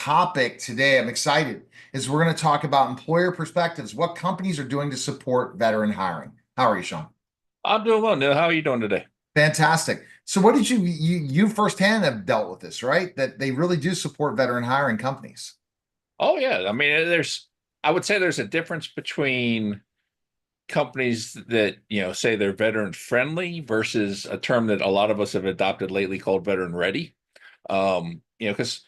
topic today, I'm excited, is we're going to talk about employer perspectives, what companies are doing to support veteran hiring. How are you, Sean? I'm doing well, Neil. How are you doing today? Fantastic. So what did you firsthand have dealt with this, right? That they really do support veteran hiring companies. Oh yeah, I mean, I would say there's a difference between companies that, say they're veteran friendly versus a term that a lot of us have adopted lately called veteran ready. Because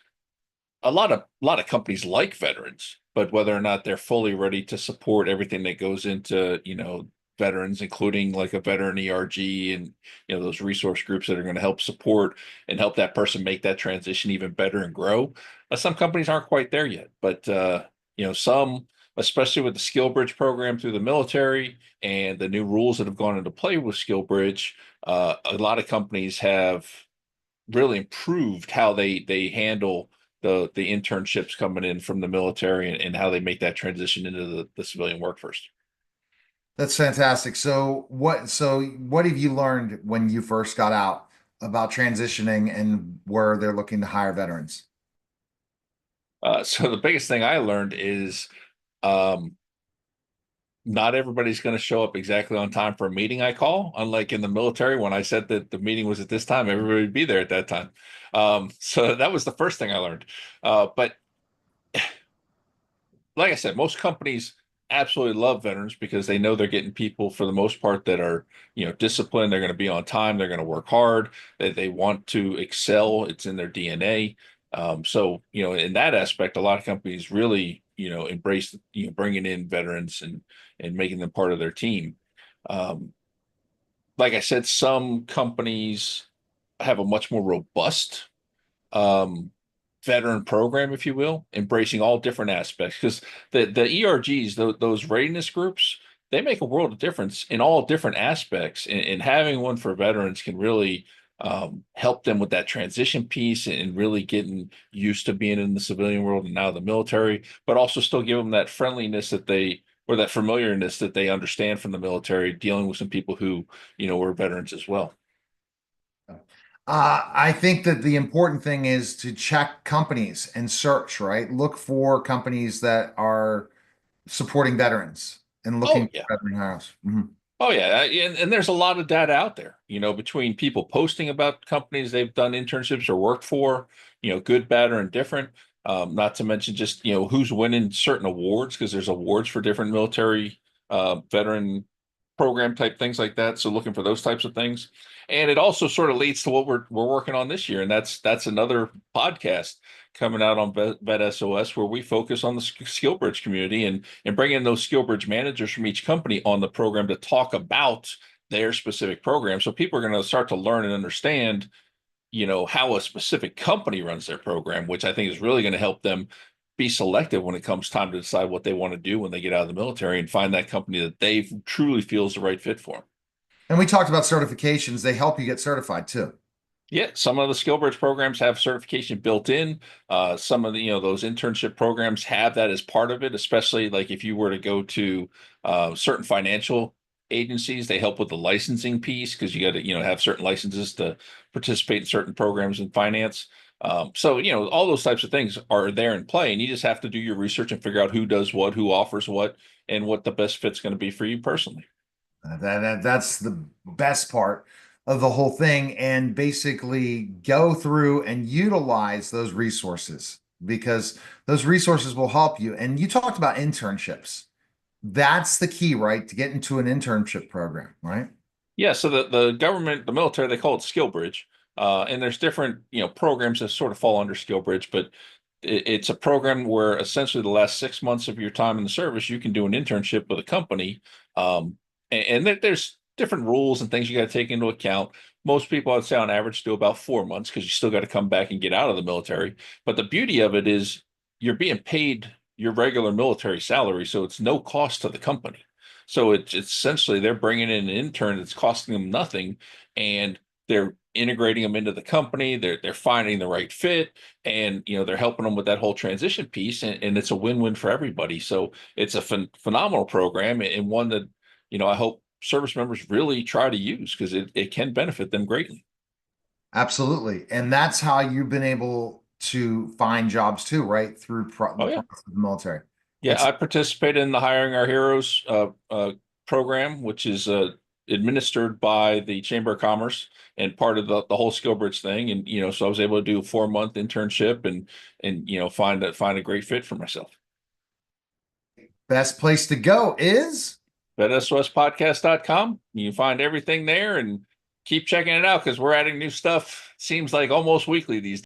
a lot of companies like veterans, but whether or not they're fully ready to support everything that goes into, veterans, including like a veteran ERG and those resource groups that are going to help support and help that person make that transition even better and grow. Some companies aren't quite there yet, but some, especially with the skill bridge program through the military and the new rules that have gone into play with skill bridge, a lot of companies have really improved how they handle the internships coming in from the military and how they make that transition into the civilian workforce. That's fantastic. So what have you learned when you first got out about transitioning and where they're looking to hire veterans? So the biggest thing I learned is um, not everybody's going to show up exactly on time for a meeting I call. Unlike in the military, when I said that the meeting was at this time, everybody would be there at that time. So that was the first thing I learned. But like I said, most companies absolutely love veterans because they know they're getting people for the most part that are, disciplined. They're going to be on time. They're going to work hard. They want to excel. It's in their DNA. So, in that aspect, a lot of companies really, embrace, bringing in veterans and making them part of their team. Um, like I said, some companies have a much more robust um, veteran program, if you will, embracing all different aspects. Because the ERGs, those readiness groups, they make a world of difference in all different aspects. And having one for veterans can really help them with that transition piece and really getting used to being in the civilian world and now the military, but also still give them that friendliness that they or that familiarness that they understand from the military, dealing with some people who, were veterans as well. I think that the important thing is to check companies and search, right? Look for companies that are supporting veterans and looking Oh, for yeah. veteran hires. Mhm. Oh yeah, and there's a lot of data out there, between people posting about companies they've done internships or worked for, good, bad, or indifferent. Not to mention just who's winning certain awards because there's awards for different military veteran program type things like that. So looking for those types of things, and it also sort of leads to what we're working on this year, and that's another podcast coming out on Vet SOS where we focus on the SkillBridge community and bring in those SkillBridge managers from each company on the program to talk about their specific program. So people are going to start to learn and understand, how a specific company runs their program, which I think is really going to help them be selective when it comes time to decide what they want to do when they get out of the military and find that company that they truly feel is the right fit for them. And we talked about certifications. They help you get certified too. Yeah, some of the SkillBridge programs have certification built in. Some of the, those internship programs have that as part of it, especially like if you were to go to certain financial agencies, they help with the licensing piece because you got to, have certain licenses to participate in certain programs in finance. So, all those types of things are there in play, and you just have to do your research and figure out who does what, who offers what, and what the best fit's going to be for you personally. That's the best part of the whole thing. And basically go through and utilize those resources because those resources will help you. And you talked about internships. That's the key, right? To get into an internship program, right? Yeah, so the government, the military, they call it skill bridge. And there's different, programs that sort of fall under skill bridge, but it's a program where essentially the last 6 months of your time in the service, you can do an internship with a company. And there's different rules and things you got to take into account. Most people, I'd say on average, do about 4 months because you still got to come back and get out of the military. But the beauty of it is you're being paid your regular military salary, so it's no cost to the company. So it's essentially they're bringing in an intern that's costing them nothing, and they're integrating them into the company. They're finding the right fit, and they're helping them with that whole transition piece, and it's a win-win for everybody. So it's a phenomenal program and one that I hope service members really try to use because it can benefit them greatly. Absolutely. And that's how you've been able to find jobs too, right? Through the Oh yeah. process of the military. Yeah, It's I participated in the Hiring Our Heroes program, which is administered by the Chamber of Commerce and part of the whole SkillBridge thing. And so I was able to do a 4 month internship and find a great fit for myself. best place to go is BetSOSpodcast.com. You can find everything there and keep checking it out because we're adding new stuff. Seems like almost weekly these